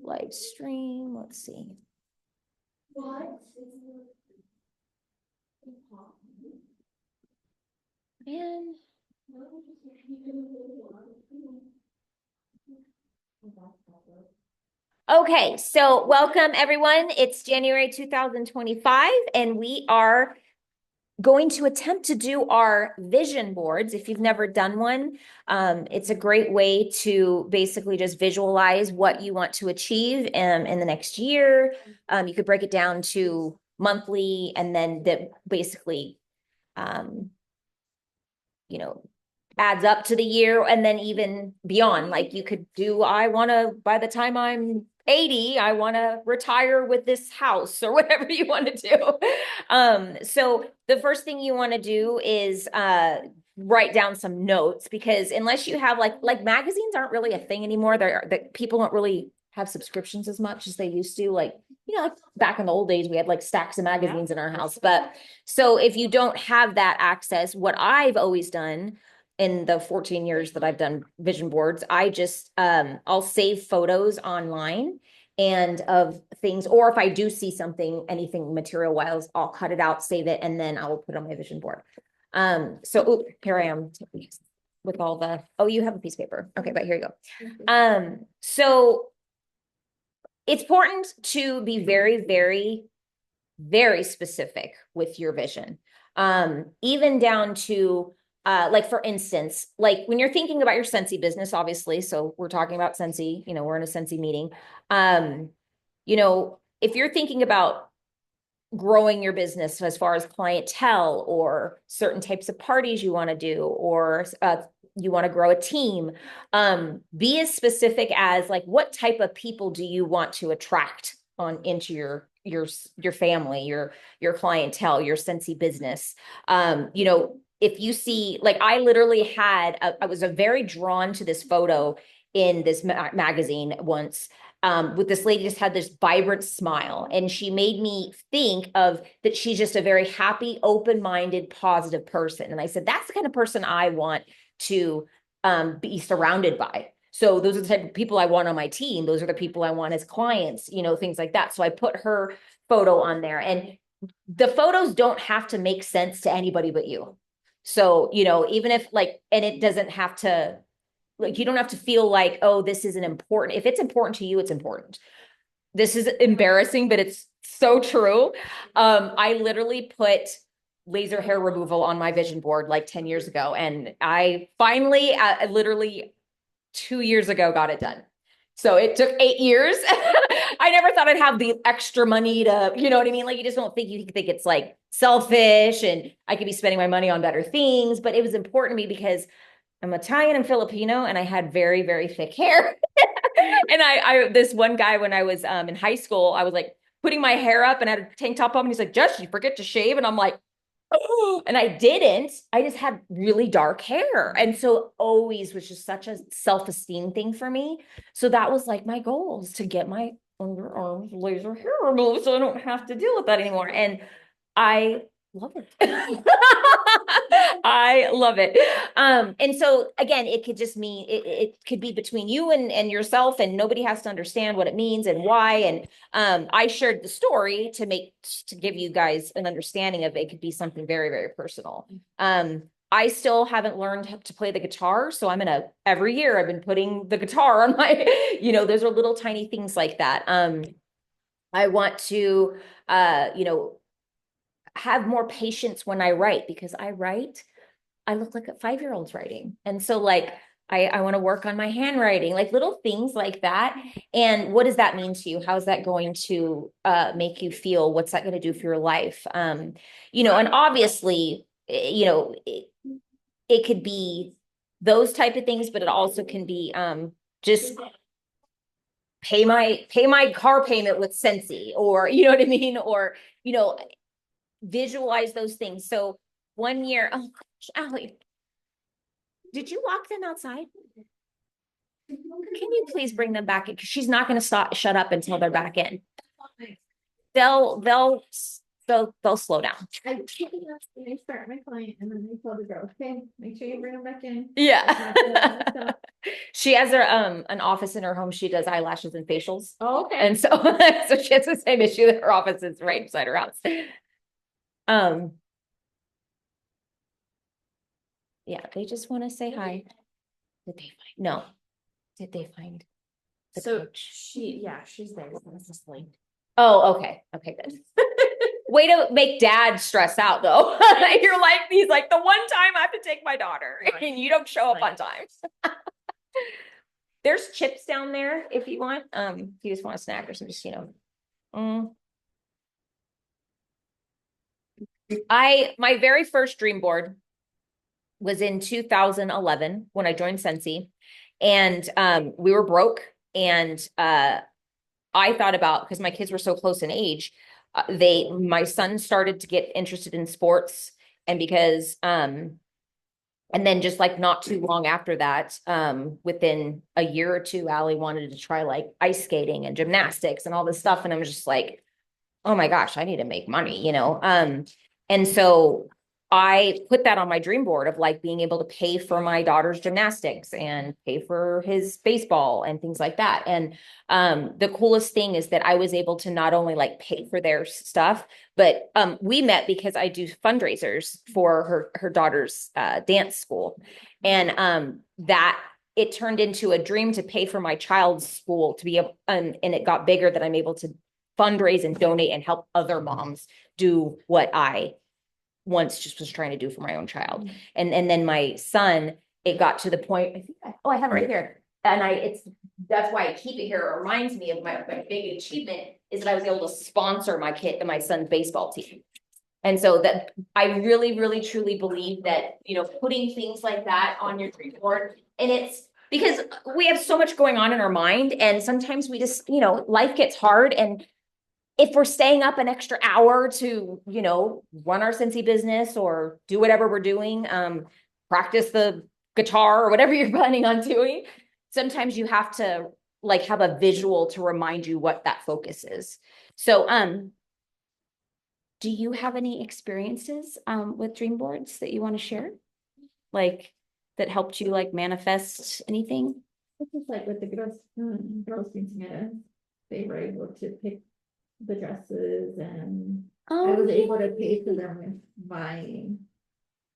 live stream. Let's see. And okay, so welcome everyone. It's January 2025, and we are going to attempt to do our vision boards. If you've never done one, it's a great way to basically just visualize what you want to achieve in the next year. You could break it down to monthly, and then that basically, adds up to the year, and then even beyond. Like you could do, by the time I'm 80, I want to retire with this house or whatever you want to do. So the first thing you want to do is write down some notes, because unless you have like magazines aren't really a thing anymore. That people don't really have subscriptions as much as they used to. Like back in the old days, we had like stacks of magazines in our house. But so if you don't have that access, what I've always done in the 14 years that I've done vision boards, I just I'll save photos online and of things, or if I do see something, anything material wise, I'll cut it out, save it, and then I will put it on my vision board. So here I am with all the, you have a piece of paper. Okay, but here you go. So it's important to be very, very, very specific with your vision. Even down to like, for instance, like when you're thinking about your Scentsy business, obviously, so we're talking about Scentsy, we're in a Scentsy meeting. If you're thinking about growing your business as far as clientele or certain types of parties you want to do, or you want to grow a team, be as specific as like, what type of people do you want to attract into your family, your clientele, your Scentsy business. If you see, like, I literally I was very drawn to this photo in this magazine once, with this lady just had this vibrant smile, and she made me think of that she's just a very happy, open-minded, positive person. And I said, that's the kind of person I want to be surrounded by. So those are the type of people I want on my team. Those are the people I want as clients, things like that. So I put her photo on there, and the photos don't have to make sense to anybody but you. So, even if and it doesn't have to, you don't have to feel like, oh, this isn't important. If it's important to you, it's important. This is embarrassing, but it's so true. I literally put laser hair removal on my vision board like 10 years ago. And I finally, literally 2 years ago, got it done. So it took 8 years. I never thought I'd have the extra money to, you know what I mean? Like, you think it's like selfish and I could be spending my money on better things, but it was important to me because I'm Italian and Filipino, and I had very, very thick hair. And this one guy, when I was in high school, I was like putting my hair up and I had a tank top on, and he's like, Jess, you forget to shave? And I'm like, oh, and I didn't. I just had really dark hair. And so always was just such a self-esteem thing for me. So that was like my goal, is to get my underarms laser hair removed so I don't have to deal with that anymore. And I love it. I love it. And so again, it could just mean it could be between you and yourself, and nobody has to understand what it means and why. And I shared the story to give you guys an understanding of it. Could be something very, very personal. I still haven't learned to play the guitar, so every year I've been putting the guitar on my, those are little tiny things like that. I want to, have more patience when I write, because I look like a 5-year-old's writing. And so I want to work on my handwriting, like little things like that. And what does that mean to you? How's that going to make you feel? What's that going to do for your life? And obviously, it could be those type of things, but it also can be just pay my car payment with Scentsy, or you know what I mean? Or, visualize those things. So one year, oh gosh, Allie, did you lock them outside? Can you please bring them back in? Because she's not going to shut up until they're back in. They'll they'll slow down. I pick it up when I start my client and then I tell the girl, okay, make sure you bring them back in. Yeah. She has her an office in her home. She does eyelashes and facials. Oh, okay. And so so she has the same issue that her office is right beside her house. Um yeah, they just want to say hi. Did they find no. Did they find the So coach? she's there. This is late. Oh, okay. Okay, good. Way to make dad stress out though. You're like, he's like, the one time I have to take my daughter and you don't show up on time. There's chips down there if you want. If you just want a snack or some, just, my very first dream board was in 2011 when I joined Scentsy, and we were broke, and I thought about, because my kids were so close in age, my son started to get interested in sports, and because and then just like not too long after that, within a year or two, Allie wanted to try like ice skating and gymnastics and all this stuff, and I'm just like, oh my gosh, I need to make money, and so I put that on my dream board of like being able to pay for my daughter's gymnastics and pay for his baseball and things like that. And the coolest thing is that I was able to not only like pay for their stuff, but we met because I do fundraisers for her daughter's dance school. And that it turned into a dream to pay for my child's school to be able, and it got bigger that I'm able to fundraise and donate and help other moms do what I once just was trying to do for my own child. And then my son, it got to the point, I think I have it right here. And that's why I keep it here. It reminds me of my big achievement is that I was able to sponsor my son's baseball team. And so that I really, really, truly believe that, putting things like that on your dream board, and it's because we have so much going on in our mind. And sometimes we just, life gets hard, and if we're staying up an extra hour to, run our Scentsy business or do whatever we're doing, practice the guitar or whatever you're planning on doing, sometimes you have to like have a visual to remind you what that focus is. So, do you have any experiences with dream boards that you want to share? Like that helped you like manifest anything? It's just like with the girls quinceañeras, they were able to pick the dresses, and I was able to pay for them with my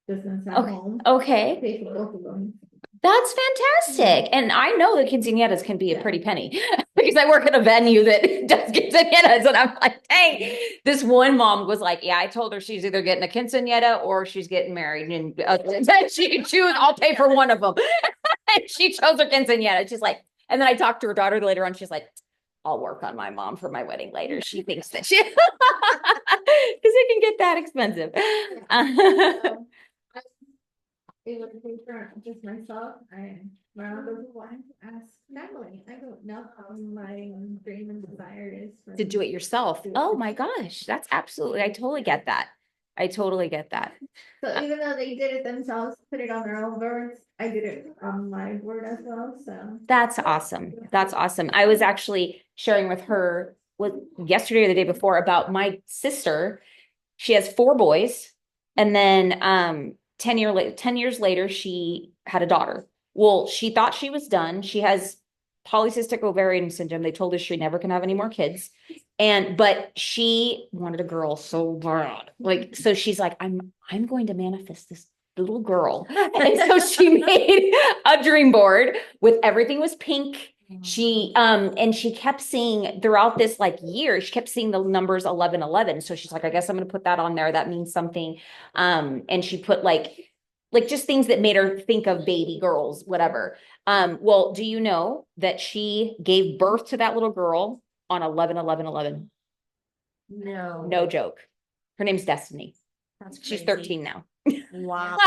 business at home. Okay. Pay for both of them. That's fantastic. And I know that quinceañeras can be a pretty penny because I work at a venue that does quinceañeras, and I'm like, dang, this one mom was like, yeah, I told her she's either getting a quinceañera or she's getting married, and she can choose, I'll pay for one of them. And she chose her quinceañera. She's like, and then I talked to her daughter later on. She's like, I'll work on my mom for my wedding later. She thinks that because it can get that expensive. Able to pay for just myself. My other one ask Natalie. I don't know how my dream and desire is to do it yourself. Oh my gosh, that's absolutely, I totally get that. I totally get that. So even though they did it themselves, put it on their own boards, I did it on my board as well. So that's awesome. That's awesome. I was actually sharing with her yesterday or the day before about my sister. She has 4 boys, and then 10 years later, she had a daughter. Well, she thought she was done. She has polycystic ovarian syndrome. They told her she never can have any more kids. But she wanted a girl so bad. Like, so she's like, I'm going to manifest this little girl. And so she made a dream board with everything was pink. She and she kept seeing throughout this like year, she kept seeing the numbers 1111. So she's like, I guess I'm gonna put that on there. That means something. And she put like just things that made her think of baby girls, whatever. Well, do you know that she gave birth to that little girl on 11/11/11? No joke. Her name's Destiny. She's 13 now. Wow.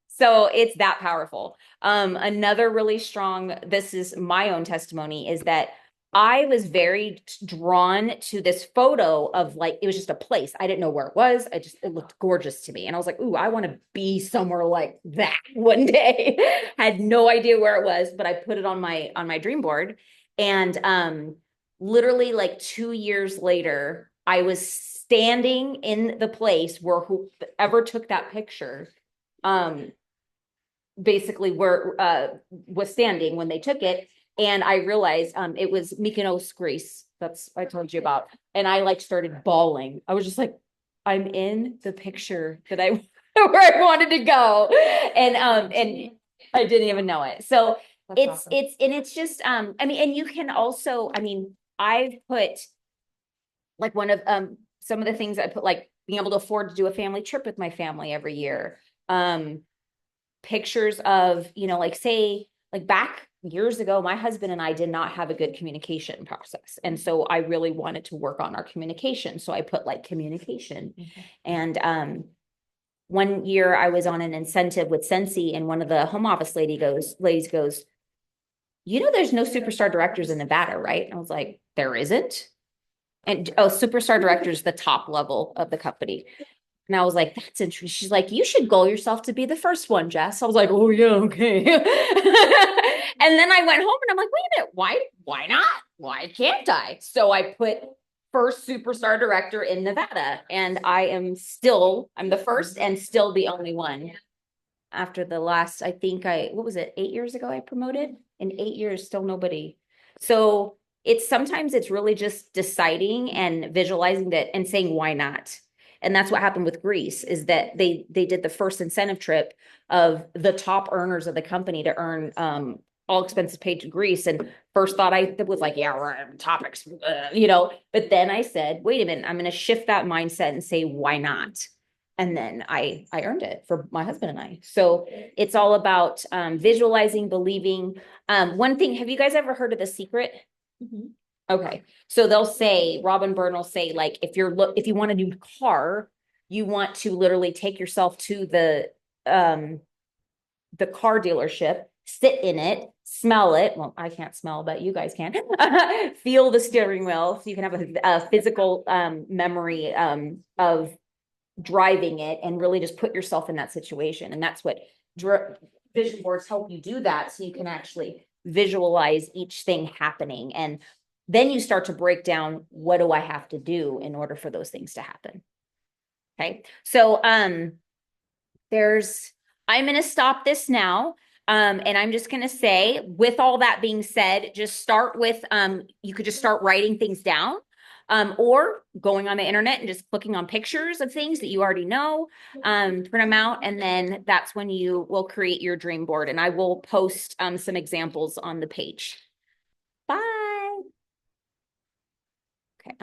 So it's that powerful. Another really strong, this is my own testimony, is that I was very drawn to this photo of like, it was just a place. I didn't know where it was. It looked gorgeous to me. And I was like, ooh, I want to be somewhere like that one day. Had no idea where it was, but I put it on my dream board. And literally like 2 years later, I was standing in the place where whoever took that picture, basically where was standing when they took it. And I realized it was Mykonos, Greece. That's I told you about. And I like started bawling. I was just like, I'm in the picture that I where I wanted to go. And I didn't even know it. So it's just I mean, and you can also, I mean, I've put like one of some of the things I put, like being able to afford to do a family trip with my family every year. Pictures of, like say, like back years ago, my husband and I did not have a good communication process. And so I really wanted to work on our communication. So I put like communication. And one year I was on an incentive with Sensi, and one of the home office ladies goes, there's no superstar directors in Nevada, right? I was like, there isn't. And superstar director is the top level of the company. And I was like, that's interesting. She's like, you should goal yourself to be the first one, Jess. I was like, oh yeah, okay. And then I went home and I'm like, wait a minute, why not? Why can't I? So I put first superstar director in Nevada, and I'm the first and still the only one. After the last, I think what was it, 8 years ago I promoted? In 8 years, still nobody. So sometimes it's really just deciding and visualizing that and saying, why not? And that's what happened with Greece, is that they did the first incentive trip of the top earners of the company to earn all expenses paid to Greece. And first thought I was like, yeah, right, topics, but then I said, wait a minute, I'm going to shift that mindset and say, why not? And then I earned it for my husband and I. So it's all about visualizing, believing. One thing, have you guys ever heard of The Secret? Mhm. Okay. So they'll say, Robin Byrne will say, like, if you want a new car, you want to literally take yourself to the car dealership, sit in it, smell it. Well, I can't smell, but you guys can. Feel the steering wheel, so you can have a physical memory of driving it, and really just put yourself in that situation. And that's what vision boards help you do, that so you can actually visualize each thing happening. And then you start to break down, what do I have to do in order for those things to happen? Okay. So I'm going to stop this now. And I'm just going to say, with all that being said, just start with, you could just start writing things down, or going on the internet and just clicking on pictures of things that you already know, print them out. And then that's when you will create your dream board. And I will post, some examples on the page.